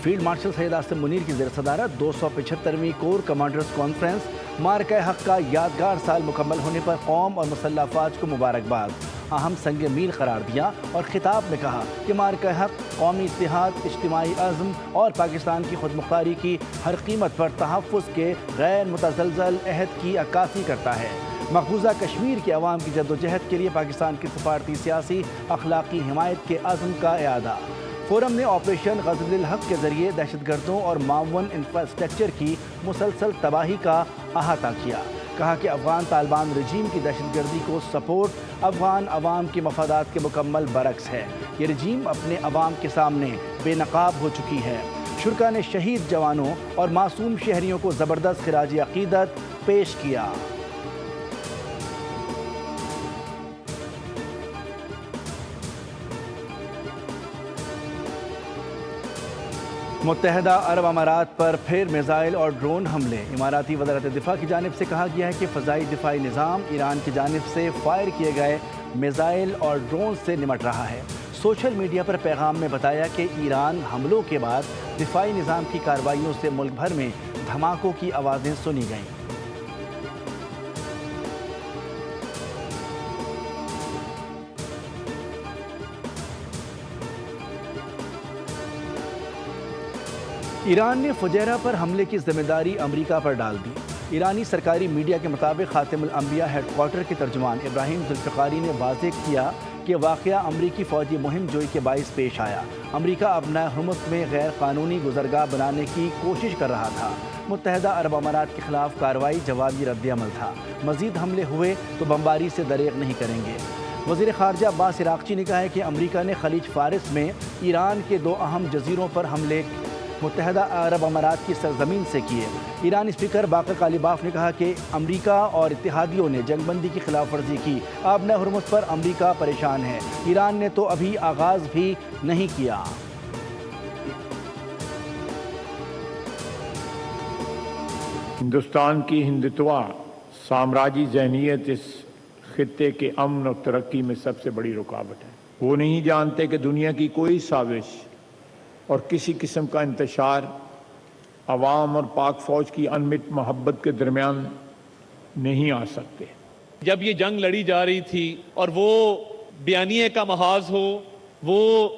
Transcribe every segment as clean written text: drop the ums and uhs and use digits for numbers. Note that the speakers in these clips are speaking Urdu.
فیلڈ مارشل سید آصم منیر کی زیر صدارت 275ویں کور کمانڈرز کانفرنس معرکہ حق کا یادگار سال مکمل ہونے پر قوم اور مسلح افواج کو مبارکباد، اہم سنگ میل قرار دیا اور خطاب میں کہا کہ معرکہ حق قومی اتحاد، اجتماعی عزم اور پاکستان کی خود مختاری کی ہر قیمت پر تحفظ کے غیر متزلزل عہد کی عکاسی کرتا ہے۔ مقبوضہ کشمیر کے عوام کی جدوجہد کے لیے پاکستان کی سفارتی، سیاسی، اخلاقی حمایت کے عزم کا اعادہ۔ فورم نے آپریشن غزل الحق کے ذریعے دہشت گردوں اور معاون انفراسٹرکچر کی مسلسل تباہی کا احاطہ کیا۔ کہا کہ افغان طالبان رجیم کی دہشت گردی کو سپورٹ افغان عوام کے مفادات کے مکمل برعکس ہے۔ یہ رجیم اپنے عوام کے سامنے بے نقاب ہو چکی ہے۔ شرکا نے شہید جوانوں اور معصوم شہریوں کو زبردست خراج عقیدت پیش کیا۔ متحدہ عرب امارات پر پھر میزائل اور ڈرون حملے۔ اماراتی وزارت دفاع کی جانب سے کہا گیا ہے کہ فضائی دفاعی نظام ایران کی جانب سے فائر کیے گئے میزائل اور ڈرون سے نمٹ رہا ہے۔ سوشل میڈیا پر پیغام میں بتایا کہ ایران حملوں کے بعد دفاعی نظام کی کارروائیوں سے ملک بھر میں دھماکوں کی آوازیں سنی گئیں۔ ایران نے فجیرہ پر حملے کی ذمہ داری امریکہ پر ڈال دی۔ ایرانی سرکاری میڈیا کے مطابق خاتم الانبیاء ہیڈ کوارٹر کے ترجمان ابراہیم ذوالفقاری نے واضح کیا کہ واقعہ امریکی فوجی مہم جوئی کے باعث پیش آیا۔ امریکہ ابنائے حرمت میں غیر قانونی گزرگاہ بنانے کی کوشش کر رہا تھا۔ متحدہ عرب امارات کے خلاف کارروائی جوابی رد عمل تھا۔ مزید حملے ہوئے تو بمباری سے دریغ نہیں کریں گے۔ وزیر خارجہ عباس عراقچی نے کہا ہے کہ امریکہ نے خلیج فارس میں ایران کے 2 اہم جزیروں پر حملے متحدہ عرب امارات کی سرزمین سے کیے۔ ایرانی اسپیکر باقر قالیباف نے کہا کہ امریکہ اور اتحادیوں نے جنگ بندی کی خلاف ورزی کی۔ آبنہ حرمت پر امریکہ پریشان ہے، ایران نے تو ابھی آغاز بھی نہیں کیا۔ ہندوستان کی ہندتوا سامراجی ذہنیت اس خطے کے امن اور ترقی میں سب سے بڑی رکاوٹ ہے۔ وہ نہیں جانتے کہ دنیا کی کوئی سازش اور کسی قسم کا انتشار عوام اور پاک فوج کی انمٹ محبت کے درمیان نہیں آ سکتے۔ جب یہ جنگ لڑی جا رہی تھی اور وہ بیانیے کا محاذ ہو، وہ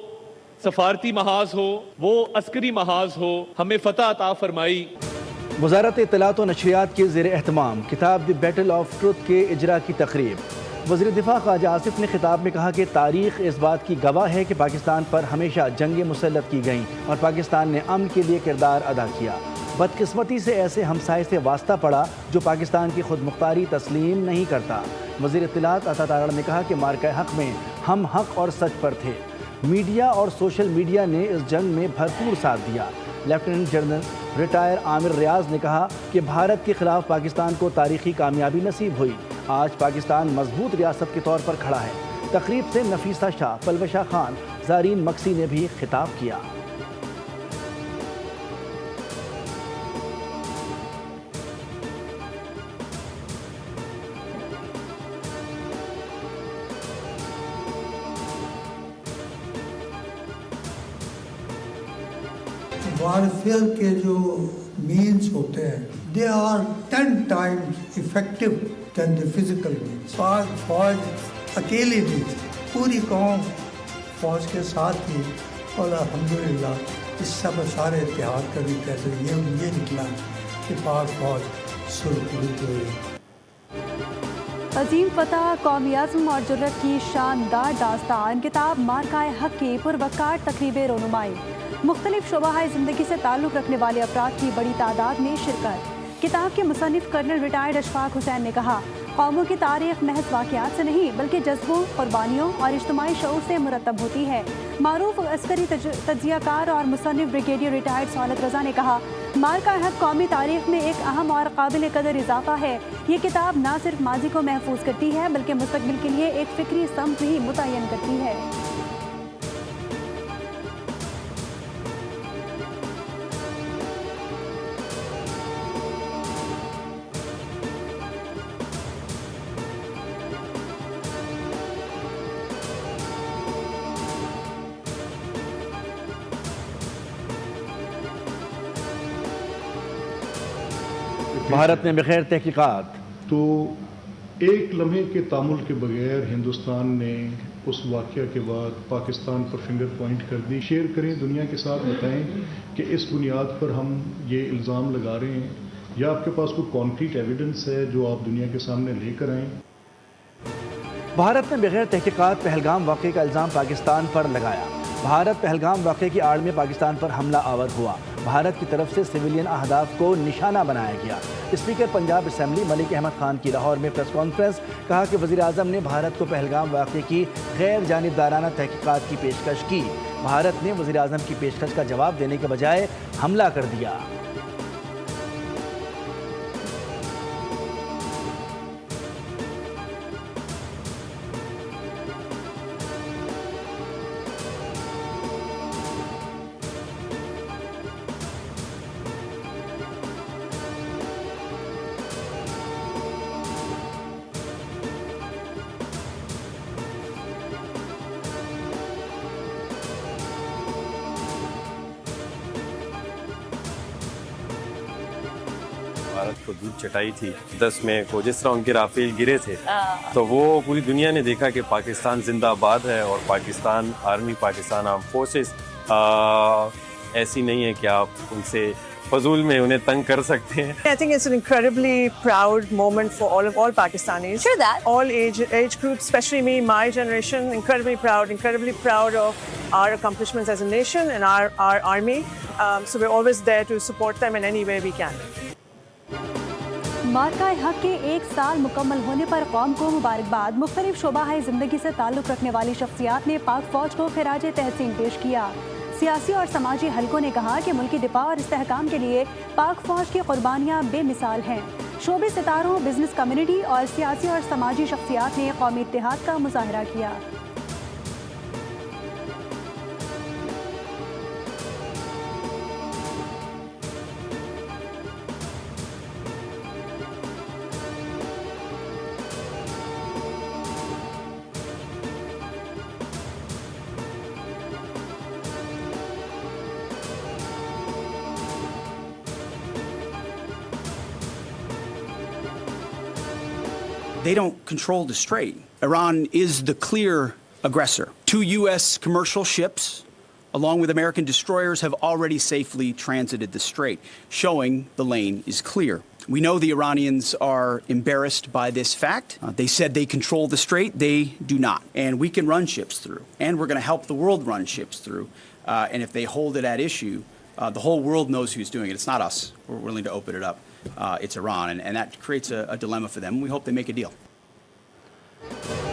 سفارتی محاذ ہو، وہ عسکری محاذ ہو، ہمیں فتح عطا فرمائی۔ وزارت اطلاعات و نشریات کے زیر اہتمام کتاب دی بیٹل آف ٹروتھ کے اجرا کی تقریب۔ وزیر دفاع خواجہ آصف نے خطاب میں کہا کہ تاریخ اس بات کی گواہ ہے کہ پاکستان پر ہمیشہ جنگیں مسلط کی گئیں اور پاکستان نے امن کے لیے کردار ادا کیا۔ بدقسمتی سے ایسے ہمسائے سے واسطہ پڑا جو پاکستان کی خود مختاری تسلیم نہیں کرتا۔ وزیر اطلاعات عطا تارڑ نے کہا کہ معرکہ حق میں ہم حق اور سچ پر تھے۔ میڈیا اور سوشل میڈیا نے اس جنگ میں بھرپور ساتھ دیا۔ لیفٹیننٹ جنرل ریٹائر عامر ریاض نے کہا کہ بھارت کے خلاف پاکستان کو تاریخی کامیابی نصیب ہوئی۔ آج پاکستان مضبوط ریاست کے طور پر کھڑا ہے۔ تقریب سے نفیسہ شاہ، پلوشہ خان، زارین مکسی نے بھی خطاب کیا۔ وارفیئر کے جو مینز ہوتے ہیں they are 10 times effective than the physical means۔ پاک فوج اکیلی نہیں تھی، پوری قوم فوج کے ساتھ تھی اور الحمدللہ اس سب سارے اتحاد کا بھی کیسے یہ نکلا کہ پاک فوج سرخرو ہوئی۔ عظیم فتح، قومی عزم اور جرت کی شاندار داستان کتاب معرکہ حق کی پروقار تقریب رونمائی۔ مختلف شعبہ زندگی سے تعلق رکھنے والے افراد کی بڑی تعداد میں شرکت۔ کتاب کے مصنف کرنل ریٹائرڈ اشفاق حسین نے کہا، قوموں کی تاریخ محض واقعات سے نہیں بلکہ جذبوں، قربانیوں اور اجتماعی شعور سے مرتب ہوتی ہے۔ معروف عسکری تجزیہ کار اور مصنف بریگیڈیئر ریٹائرڈ سہولت رضا نے کہا، معرکہ حق قومی تاریخ میں ایک اہم اور قابل قدر اضافہ ہے۔ یہ کتاب نہ صرف ماضی کو محفوظ کرتی ہے بلکہ مستقبل کے لیے ایک فکری سمت بھی متعین کرتی ہے۔ بھارت میں بغیر تحقیقات تو ایک لمحے کے تعامل کے بغیر ہندوستان نے اس واقعہ کے بعد پاکستان پر فنگر پوائنٹ کر دی. شیئر کریں دنیا کے ساتھ, بتائیں کہ اس بنیاد پر ہم یہ الزام لگا رہے ہیں, یا آپ کے پاس کوئی کانکریٹ ایویڈنس ہے جو آپ دنیا کے سامنے لے کر آئیں. بھارت نے بغیر تحقیقات پہلگام واقعے کا الزام پاکستان پر لگایا. بھارت پہلگام واقعے کی آڑ میں پاکستان پر حملہ آور ہوا. بھارت کی طرف سے سویلین اہداف کو نشانہ بنایا گیا. اسپیکر پنجاب اسمبلی ملک احمد خان کی لاہور میں پریس کانفرنس, کہا کہ وزیر اعظم نے بھارت کو پہلگام واقعے کی غیر جانبدارانہ تحقیقات کی پیشکش کی. بھارت نے وزیر اعظم کی پیشکش کا جواب دینے کے بجائے حملہ کر دیا. بھارت کو دودھ چٹائی تھی 10 مئی کو, جس طرح ان کے رافیل گرے تھے, تو وہ پوری دنیا نے دیکھا کہ پاکستان زندہ آباد ہے, اور Pakistan army, Pakistan arm forces ایسی نہیں ہے کہ آپ ان سے فضول میں انہیں تنگ کر سکتے ہیں. I think it's an incredibly proud moment for all Pakistanis. Sure that. All age groups, especially me, my generation, incredibly proud of our accomplishments as a nation and our army. So we're always there to support them in any way we can. مارکہ حق کے 1 سال مکمل ہونے پر قوم کو مبارکباد. مختلف شعبہ زندگی سے تعلق رکھنے والی شخصیات نے پاک فوج کو خراج تحسین پیش کیا. سیاسی اور سماجی حلقوں نے کہا کہ ملکی دفاع اور استحکام کے لیے پاک فوج کی قربانیاں بے مثال ہیں. شعبے ستاروں, بزنس کمیونٹی اور سیاسی اور سماجی شخصیات نے قومی اتحاد کا مظاہرہ کیا. They don't control the strait. Iran is the clear aggressor. 2 U.S. commercial ships, along with American destroyers, have already safely transited the strait, showing the lane is clear. We know the Iranians are embarrassed by this fact. They said they control the strait. They do not. And we can run ships through. And we're going to help the world run ships through. And if they hold it at issue, the whole world knows who's doing it. It's not us. We're willing to open it up. It's Iran, and that creates a dilemma for them. We hope they make a deal.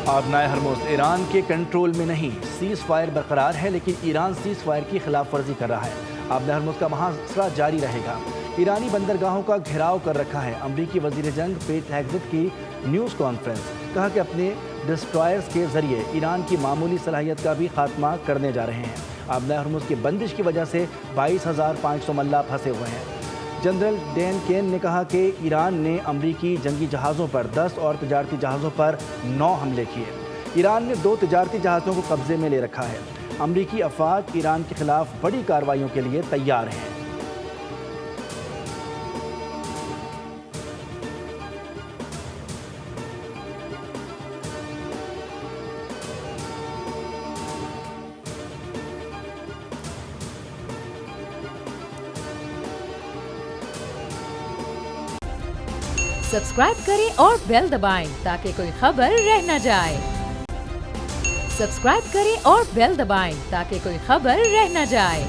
آبنائے ہرمز ایران کے کنٹرول میں نہیں. سیز فائر برقرار ہے, لیکن ایران سیز فائر کی خلاف ورزی کر رہا ہے. آبنائے ہرمز کا محاصرہ جاری رہے گا. ایرانی بندرگاہوں کا گھیراؤ کر رکھا ہے. امریکی وزیر جنگ پیٹ ہیگزٹ کی نیوز کانفرنس, کہا کہ اپنے ڈسٹرائرز کے ذریعے ایران کی معمولی صلاحیت کا بھی خاتمہ کرنے جا رہے ہیں. آبنائے ہرمز کی بندش کی وجہ سے 22,500 ملہ پھنسے ہوئے ہیں. جنرل ڈین کین نے کہا کہ ایران نے امریکی جنگی جہازوں پر 10 اور تجارتی جہازوں پر 9 حملے کیے. ایران نے 2 تجارتی جہازوں کو قبضے میں لے رکھا ہے. امریکی افواج ایران کے خلاف بڑی کارروائیوں کے لیے تیار ہیں. سبسکرائب کریں اور بیل دبائیں تاکہ کوئی خبر رہ نہ جائے. سبسکرائب کریں اور بیل دبائیں تاکہ کوئی خبر رہ نہ جائے.